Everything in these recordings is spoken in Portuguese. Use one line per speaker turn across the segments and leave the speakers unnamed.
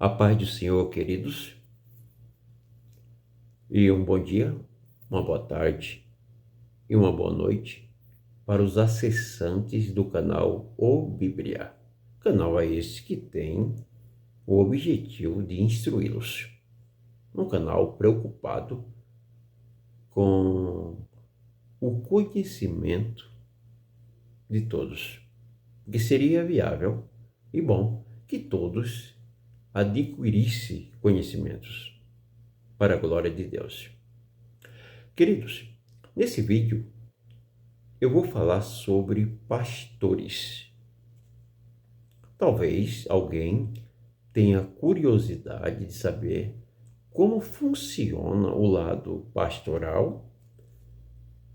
A paz do Senhor, queridos, e um bom dia, uma boa tarde e uma boa noite para os acessantes do canal O Bíblia. Canal é esse que tem o objetivo de instruí-los. Um canal preocupado com o conhecimento de todos, que seria viável e bom que todos adquirissem conhecimentos para a glória de Deus. Queridos, nesse vídeo eu vou falar sobre pastores. Talvez alguém tenha curiosidade de saber como funciona o lado pastoral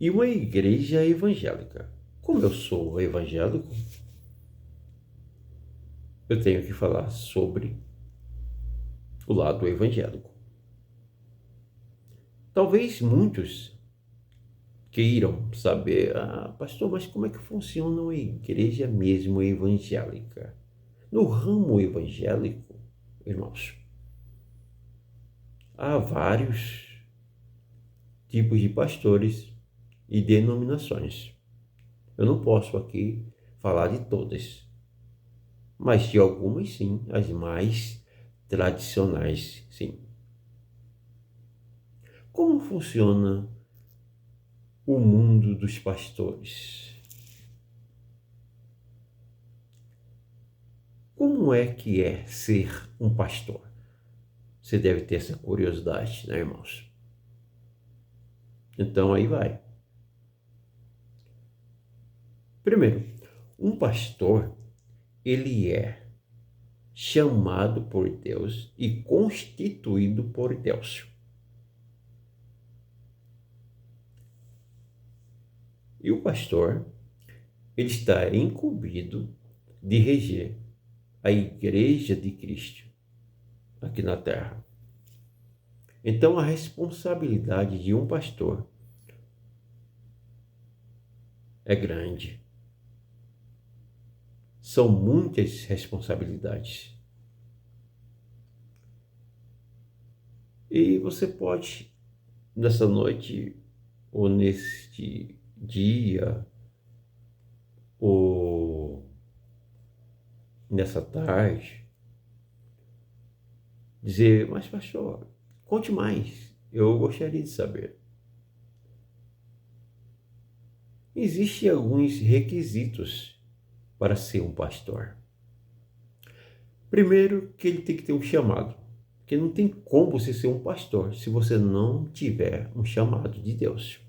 e uma igreja evangélica. Como eu sou evangélico, eu tenho que falar sobre o lado evangélico. Talvez muitos queiram saber, pastor, mas como é que funciona uma igreja mesmo evangélica? No ramo evangélico, irmãos, há vários tipos de pastores e denominações. Eu não posso aqui falar de todas, mas de algumas sim, as mais tradicionais sim. Como funciona o mundo dos pastores? Como é que é ser um pastor? Você deve ter essa curiosidade, né, irmãos? Então aí vai. Primeiro, um pastor, ele é chamado por Deus e constituído por Deus. E o pastor, ele está incumbido de reger a igreja de Cristo aqui na terra. Então a responsabilidade de um pastor é grande. São muitas responsabilidades. E você pode, nessa noite, ou neste dia, ou nessa tarde, dizer, mas pastor, conte mais, eu gostaria de saber. Existem alguns requisitos para ser um pastor. Primeiro, que ele tem que ter um chamado, porque não tem como você ser um pastor se você não tiver um chamado de Deus.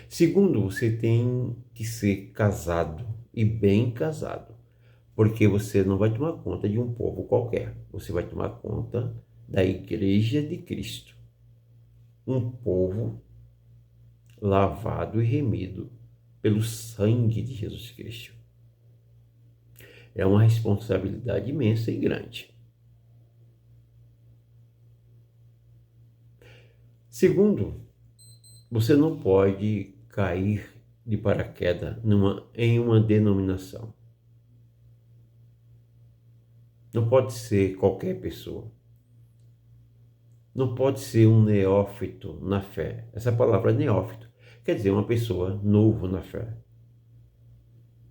Segundo, você tem que ser casado e bem casado, porque você não vai tomar conta de um povo qualquer, você vai tomar conta da Igreja de Cristo, um povo lavado e remido pelo sangue de Jesus Cristo. É uma responsabilidade imensa e grande. Segundo, você não pode cair de paraquedas em uma denominação. Não pode ser qualquer pessoa. Não pode ser um neófito na fé. Essa palavra neófito quer dizer uma pessoa novo na fé.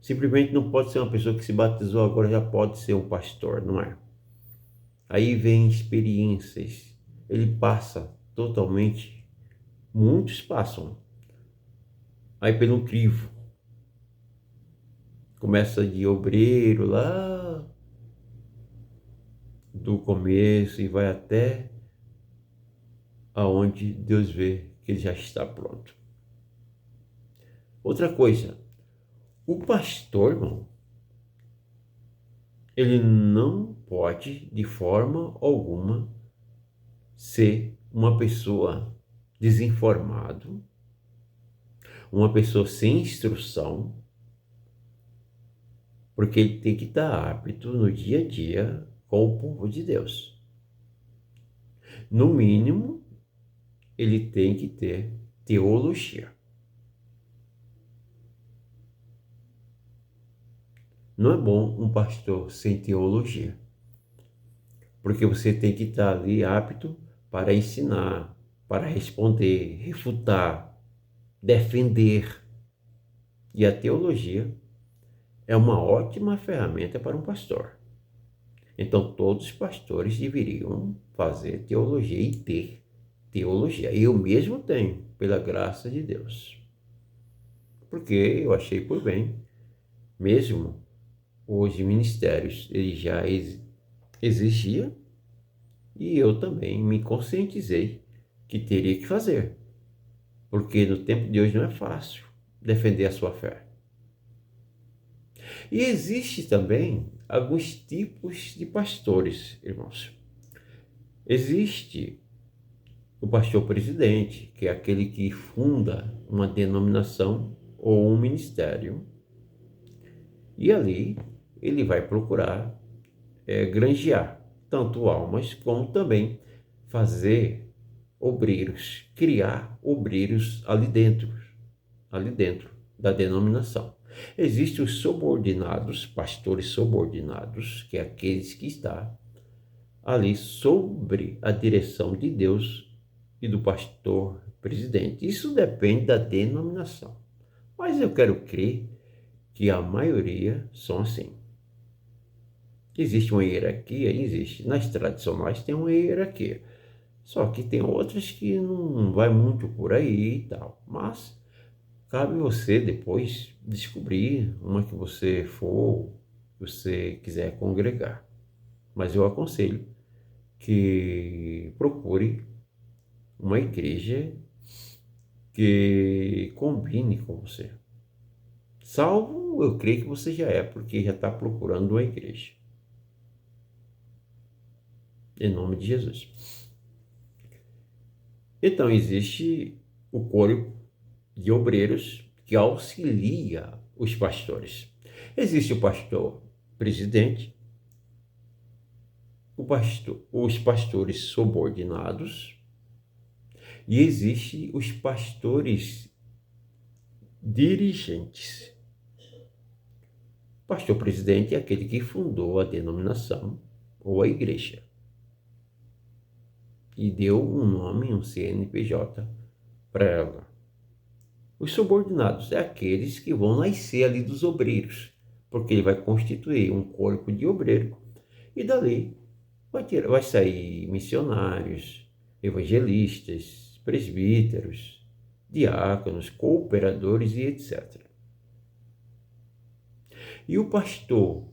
Simplesmente não pode ser uma pessoa que se batizou agora já pode ser um pastor, não é? Aí vem experiências. Ele passa totalmente, muitos passam. Aí pelo crivo. Começa de obreiro lá do começo e vai até aonde Deus vê que ele já está pronto. Outra coisa, o pastor, irmão, ele não pode de forma alguma ser uma pessoa desinformada, uma pessoa sem instrução, porque ele tem que estar apto no dia a dia com o povo de Deus. No mínimo, ele tem que ter teologia. Não é bom um pastor sem teologia. porque você tem que estar ali apto para ensinar, para responder, refutar, defender. E a teologia é uma ótima ferramenta para um pastor. Então, todos os pastores deveriam fazer teologia e ter teologia. Eu mesmo tenho, pela graça de Deus. Porque eu achei por bem, mesmo hoje ministérios, ele já exigia, e eu também me conscientizei que teria que fazer. Porque no tempo de hoje não é fácil defender a sua fé. E existe também alguns tipos de pastores, irmãos. Existe o pastor presidente, que é aquele que funda uma denominação ou um ministério, e ali ele vai procurar granjear tanto almas como também fazer obreiros, criar obreiros ali dentro da denominação. Existem os subordinados, pastores subordinados, que é aqueles que estão ali sobre a direção de Deus e do pastor presidente. Isso depende da denominação. Mas eu quero crer que a maioria são assim. Existe uma hierarquia? Existe. Nas tradicionais tem uma hierarquia. Só que tem outras que não vai muito por aí e tal. Mas cabe você depois descobrir uma que você for, que você quiser congregar. Mas eu aconselho que procure uma igreja que combine com você. Salvo, eu creio que você já é, porque já está procurando uma igreja. Em nome de Jesus. Então, existe o corpo de obreiros que auxilia os pastores. Existe o pastor presidente, os pastores subordinados, e existe os pastores dirigentes. O pastor presidente é aquele que fundou a denominação ou a igreja e deu um nome, um CNPJ para ela. Os subordinados é aqueles que vão nascer ali dos obreiros, porque ele vai constituir um corpo de obreiro e dali vai sair missionários, evangelistas, presbíteros, diáconos, cooperadores e etc. E o pastor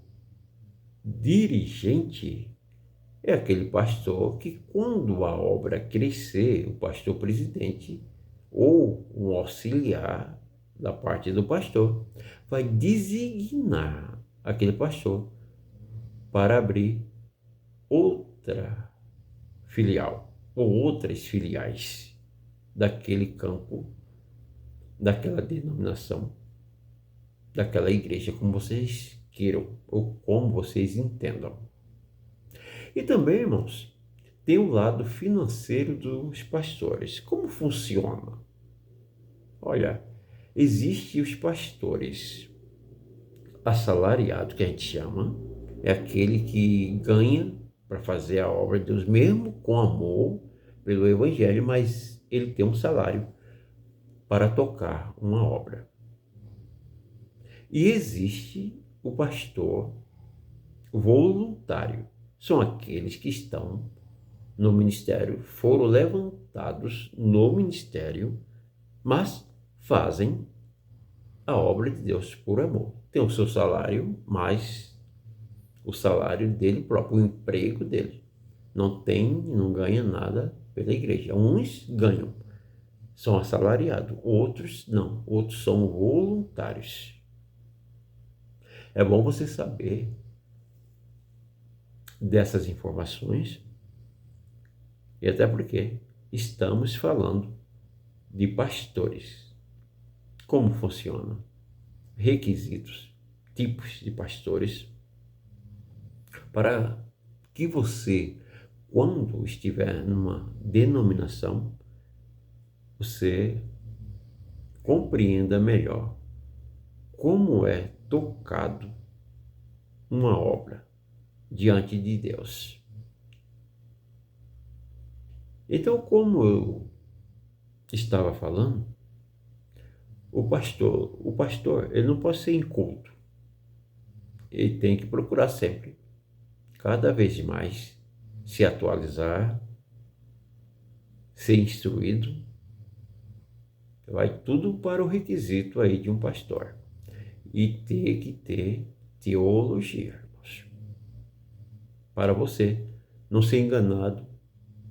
dirigente é aquele pastor que, quando a obra crescer, o pastor presidente ou um auxiliar da parte do pastor vai designar aquele pastor para abrir outra filial ou outras filiais daquele campo, daquela denominação, daquela igreja, como vocês queiram ou como vocês entendam. E também, irmãos, tem o lado financeiro dos pastores. Como funciona? Olha, existem os pastores assalariados, que a gente chama, é aquele que ganha para fazer a obra de Deus, mesmo com amor pelo Evangelho, mas ele tem um salário para tocar uma obra. E existe o pastor voluntário. São aqueles que estão no ministério, foram levantados no ministério, mas fazem a obra de Deus por amor. Tem o seu salário, mas o salário dele próprio, o emprego dele. Não ganha nada pela igreja. Uns ganham, são assalariados, outros não, outros são voluntários. É bom você saber dessas informações, e até porque estamos falando de pastores. Como funciona? Requisitos, tipos de pastores, para que você, quando estiver numa denominação, você compreenda melhor como é tocado uma obra diante de Deus. Então, como eu estava falando, o pastor, ele não pode ser inculto. Ele tem que procurar sempre, cada vez mais, se atualizar, ser instruído. Vai tudo para o requisito aí de um pastor. E ter que ter teologia, irmãos, para você não ser enganado,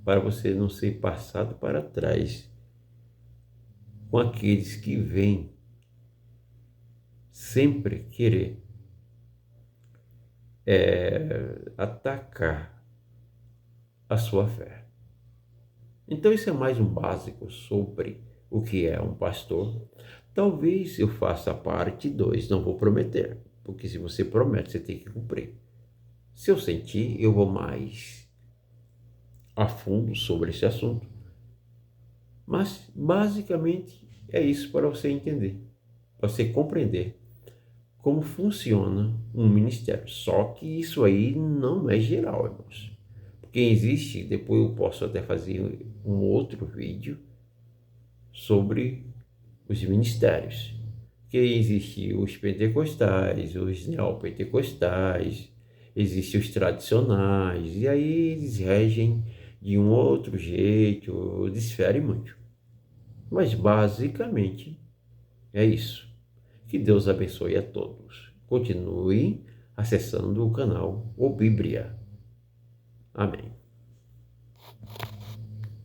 para você não ser passado para trás com aqueles que vêm sempre querer atacar a sua fé. Então isso é mais um básico sobre o que é um pastor. Talvez eu faça a parte 2, não vou prometer, porque se você promete, você tem que cumprir. Se eu sentir, eu vou mais a fundo sobre esse assunto. Mas basicamente é isso para você entender, para você compreender como funciona um ministério. Só que isso aí não é geral, irmãos. Porque existe, depois eu posso até fazer um outro vídeo sobre os ministérios. Que existe os pentecostais, os neopentecostais, existem os tradicionais, e aí eles regem de um outro jeito, difere muito. Mas basicamente é isso. Que Deus abençoe a todos. Continue acessando o canal O Bíblia. Amém.